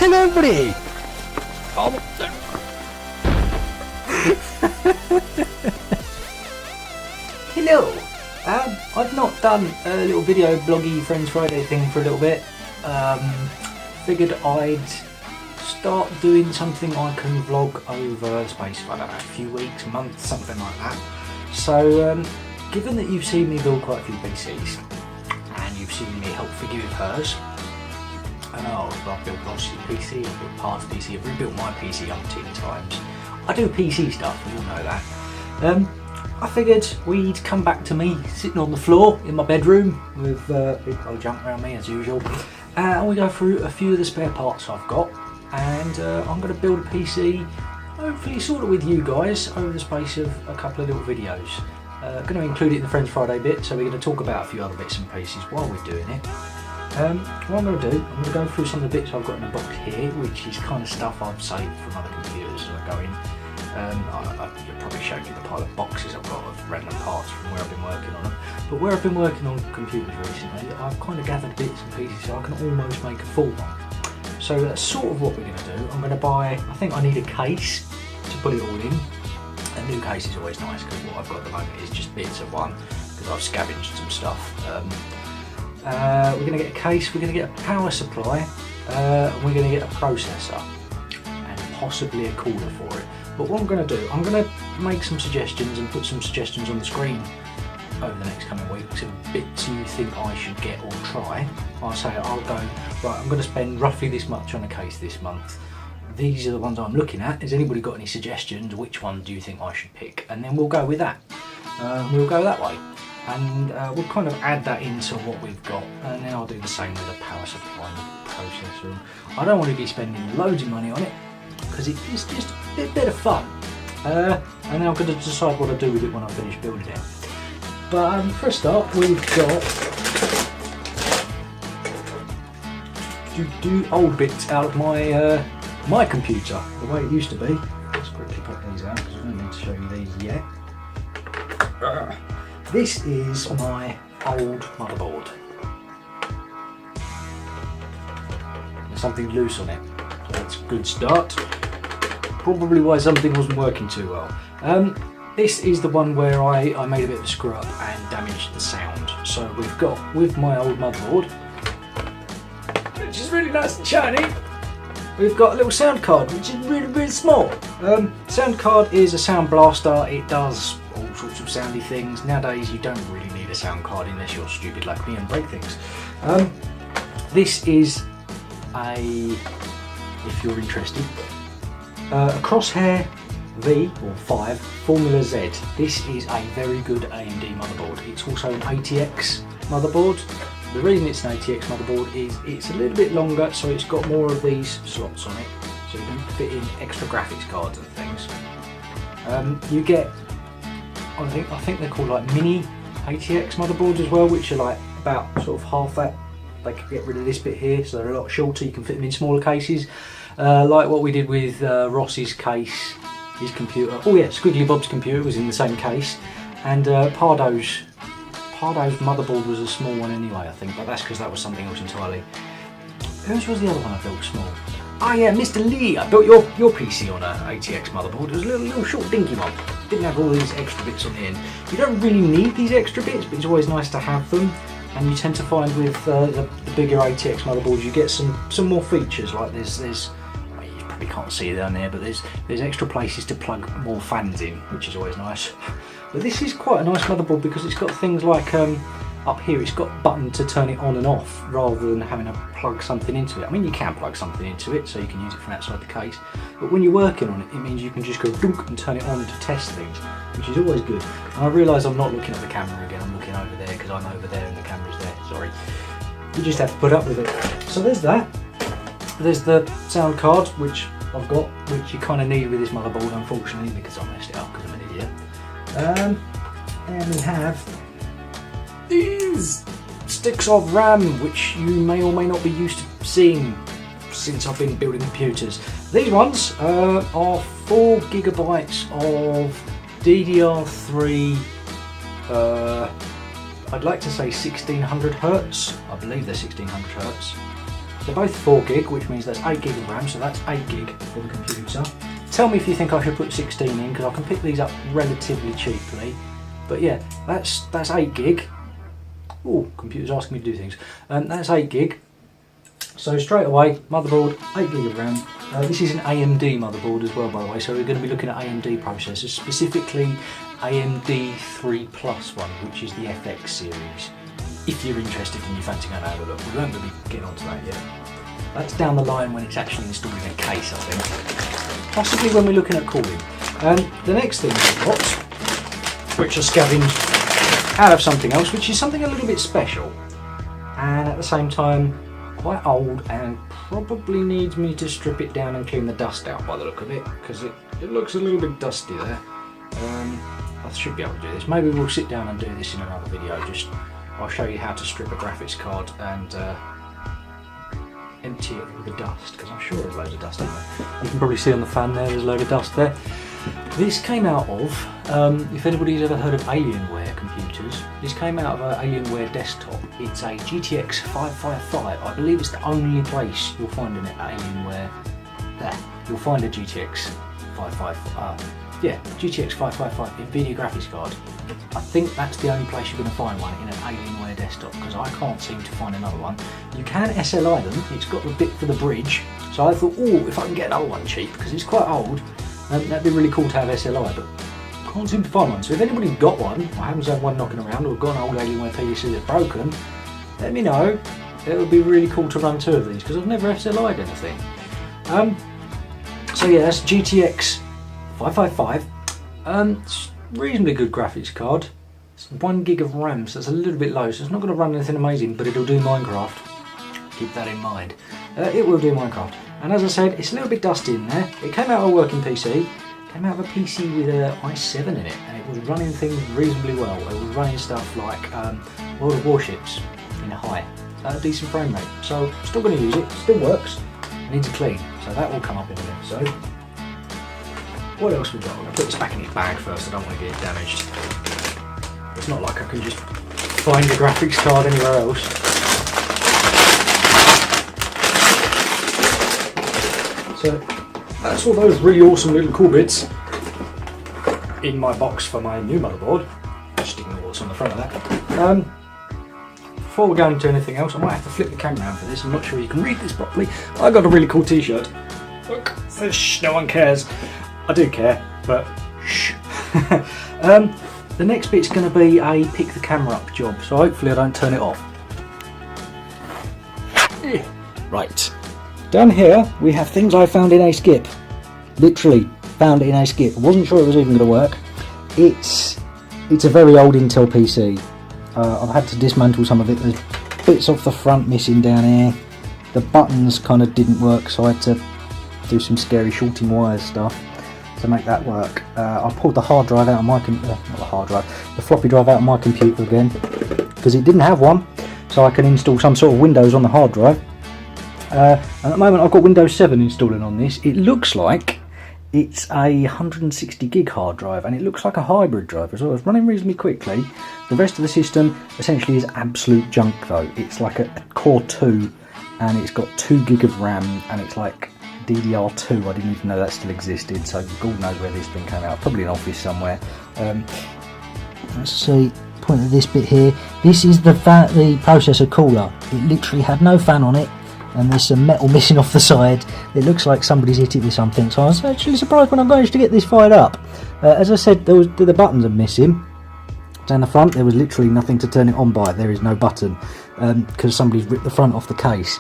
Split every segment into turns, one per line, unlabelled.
Hello everybody! Hello! I've not done a little video bloggy Friends Friday thing for a little bit. Figured I'd start doing something I can vlog over the space of, I don't know, a few weeks, a month, something like that. So, given that you've seen me build quite a few PCs, and you've seen me help Forgive hers, I've built Ross's PC, I've built Par's PC, I've rebuilt my PC umpteen times. I do PC stuff, you all know that. I figured we'd come back to me sitting on the floor in my bedroom with big old junk around me as usual, and we go through a few of the spare parts I've got, and I'm going to build a PC, hopefully sort of with you guys, over the space of a couple of little videos. Going to include it in the Friends Friday bit, so we're going to talk about a few other bits and pieces while we're doing it. What I'm going to do, I'm going to go through some of the bits I've got in a box here, which is kind of stuff I've saved from other computers as I go in. I've probably showed you the pile of boxes I've got of random parts from where I've been working on them. But where I've been working on computers recently, I've kind of gathered bits and pieces so I can almost make a full one. So that's sort of what we're going to do. I'm going to buy, I think I need a case to put it all in. A new case is always nice because what I've got at the moment is just bits of one because I've scavenged some stuff. We're going to get a case, we're going to get a power supply, and we're going to get a processor and possibly a cooler for it. But what I'm going to do, I'm going to make some suggestions and put some suggestions on the screen over the next coming weeks of bits you think I should get or try. I'll say I'll go, right, I'm going to spend roughly this much on a case this month. These are the ones I'm looking at. Has anybody got any suggestions? Which one do you think I should pick? And then we'll go with that. We'll go that way. And we'll kind of add that into what we've got, and then I'll do the same with the power supply and the processor. I don't want to be spending loads of money on it because it is just a bit of fun, and then I'm going to decide what I do with it when I finish building it. But for a start, we've got old bits out of my my computer, the way it used to be. Let's quickly put these out because I don't need to show you these yet. This is my old motherboard. There's something loose on it, so that's a good start. Probably why something wasn't working too well. This is the one where I made a bit of a screw up and damaged the sound. So we've got, with my old motherboard, which is really nice and shiny, we've got a little sound card, which is really, really small. Sound card is a sound blaster. It does all sorts of soundy things. Nowadays you don't really need a sound card unless you're stupid like me and break things. This is if you're interested, a Crosshair V or 5 Formula Z. This is a very good AMD motherboard. It's also an ATX motherboard. The reason it's an ATX motherboard is it's a little bit longer, so it's got more of these slots on it, so you can fit in extra graphics cards and things. You get, I think they're called like mini ATX motherboards as well, which are like about sort of half that. They can get rid of this bit here, so they're a lot shorter. You can fit them in smaller cases, like what we did with Ross's case, his computer. Oh yeah, Squiggly Bob's computer was in the same case, and Pardo's motherboard was a small one anyway, I think, but that's because that was something else entirely. Whose was the other one I built small? Oh yeah, Mr. Lee, I built your PC on an ATX motherboard. It was a little short dinky one. Didn't have all these extra bits on the end. You don't really need these extra bits, but it's always nice to have them. And you tend to find with the bigger ATX motherboards, you get some more features, like there's well, you probably can't see it down there, but there's extra places to plug more fans in, which is always nice. But this is quite a nice motherboard because it's got things like up here it's got a button to turn it on and off rather than having to plug something into it. I mean, you can plug something into it so you can use it from outside the case, but when you're working on it, it means you can just go dunk and turn it on to test things, which is always good. And I realise I'm not looking at the camera again, I'm looking over there because I'm over there and the camera's there, sorry. You just have to put up with it. So there's that. There's the sound card, which I've got, which you kind of need with this motherboard, unfortunately, because I messed it up because I'm an idiot. And we have these sticks of RAM, which you may or may not be used to seeing since I've been building computers. These ones are 4 gigabytes of DDR3, I'd like to say 1600 Hertz. I believe they're 1600 Hertz. They're both 4 gig, which means that's 8 gig of RAM, so that's 8 gig for the computer. Tell me if you think I should put 16 in, because I can pick these up relatively cheaply. But yeah, that's 8 gig. Oh, computer's asking me to do things. That's 8 gig. So straight away, motherboard, 8 gig of RAM. This is an AMD motherboard as well, by the way, so we're going to be looking at AMD processors, specifically AMD 3 Plus one, which is the FX series. If you're interested and you fancy going to have a look, we won't really get onto that yet. That's down the line when it's actually installed in a case, I think. Possibly when we're looking at cooling. The next thing we've got, which I scavenged out of something else, which is something a little bit special, and at the same time quite old, and probably needs me to strip it down and clean the dust out by the look of it, because it looks a little bit dusty there. I should be able to do this. Maybe we'll sit down and do this in another video. I'll show you how to strip a graphics card and empty it with the dust, because I'm sure there's loads of dust in there. You can probably see on the fan there's a load of dust there. This came out of, if anybody's ever heard of Alienware computers, this came out of an Alienware desktop. It's a GTX 555. I believe it's the only place you'll find an Alienware. There, you'll find a GTX 555. Yeah, GTX 555 NVIDIA graphics card. I think that's the only place you're going to find one in an Alienware desktop, because I can't seem to find another one. You can SLI them. It's got the bit for the bridge. So I thought, oh, if I can get another one cheap, because it's quite old. That'd be really cool to have SLI, but can't seem to find one. So if anybody's got one, or happens to have one knocking around, or got an old Alienware PC that's broken, let me know. It would be really cool to run 2 of these, because I've never SLI'd anything. So yeah, that's GTX 555. It's reasonably good graphics card. It's 1 gig of RAM, so it's a little bit low, so it's not going to run anything amazing, but it'll do Minecraft. Keep that in mind. It will do Minecraft. And as I said, it's a little bit dusty in there. It came out of a working PC. It came out of a PC with an i7 in it, and it was running things reasonably well. It was running stuff like World of Warships in a high, decent frame rate. So still going to use it. Still works. It needs a clean, so that will come up in an episode. What else we got? I'm going to put this back in its bag first. I don't want to get it damaged. It's not like I can just find a graphics card anywhere else. So that's all those really awesome little cool bits in my box for my new motherboard. Just ignore what's on the front of that. Before we go into anything else, I might have to flip the camera around for this. I'm not sure you can read this properly. I got a really cool t-shirt. Look, it says shh, no one cares. I do care, but shh. The next bit's going to be a pick the camera up job, so hopefully I don't turn it off. Right. Down here we have things I found in a skip. Literally found it in a skip. I wasn't sure it was even going to work. It's a very old Intel PC. I've had to dismantle some of it. There's bits off the front missing down here. The buttons kind of didn't work, so I had to do some scary shorting wires stuff to make that work. I pulled the hard drive out of my the floppy drive out of my computer again, because it didn't have one, so I can install some sort of Windows on the hard drive. And at the moment I've got Windows 7 installing on this. It looks like it's a 160 gig hard drive, and it looks like a hybrid drive as well. It's running reasonably quickly. The rest of the system essentially is absolute junk though. It's like a Core 2, and it's got 2 gig of RAM, and it's like DDR2. I didn't even know that still existed, so God knows where this thing came out. Probably an office somewhere. Let's see, point at this bit here. This is the processor cooler. It literally had no fan on it, and there's some metal missing off the side. It looks like somebody's hit it with something, so I was actually surprised when I managed to get this fired up. As I said, the buttons are missing. Down the front there was literally nothing to turn it on by. There is no button, because somebody's ripped the front off the case.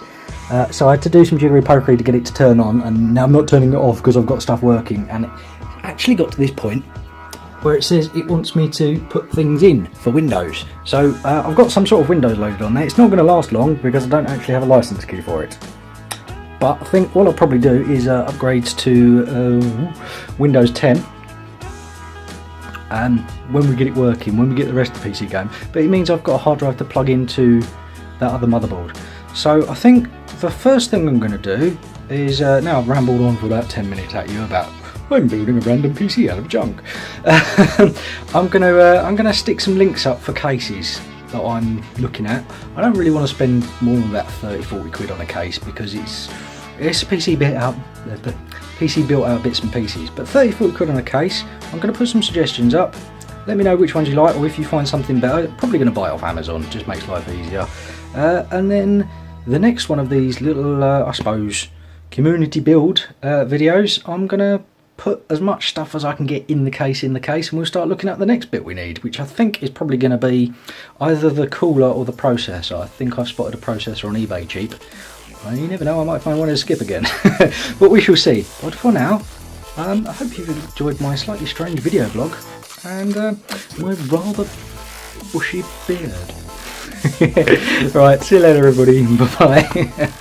So I had to do some jiggery pokery to get it to turn on, and now I'm not turning it off because I've got stuff working, and it actually got to this point where it says it wants me to put things in for Windows. So I've got some sort of Windows loaded on there. It's not going to last long because I don't actually have a license key for it. But I think what I'll probably do is upgrades to Windows 10 when we get it working, when we get the rest of the PC going. But it means I've got a hard drive to plug into that other motherboard. So I think the first thing I'm going to do is, now I've rambled on for about 10 minutes at you about I'm building a random PC out of junk. I'm gonna stick some links up for cases that I'm looking at. I don't really want to spend more than about 30-40 quid on a case because it's a PC built out, the PC built out bits and pieces. But 30-40 quid on a case. I'm going to put some suggestions up. Let me know which ones you like, or if you find something better. Probably going to buy it off Amazon, just makes life easier. And then the next one of these little, I suppose, community build videos, I'm going to put as much stuff as I can get in the case, and we'll start looking at the next bit we need, which I think is probably going to be either the cooler or the processor. I think I've spotted a processor on eBay cheap. You never know, I might find one to skip again. But we shall see. But for now, I hope you've enjoyed my slightly strange video blog and my rather bushy beard. Right, see you later everybody, bye bye.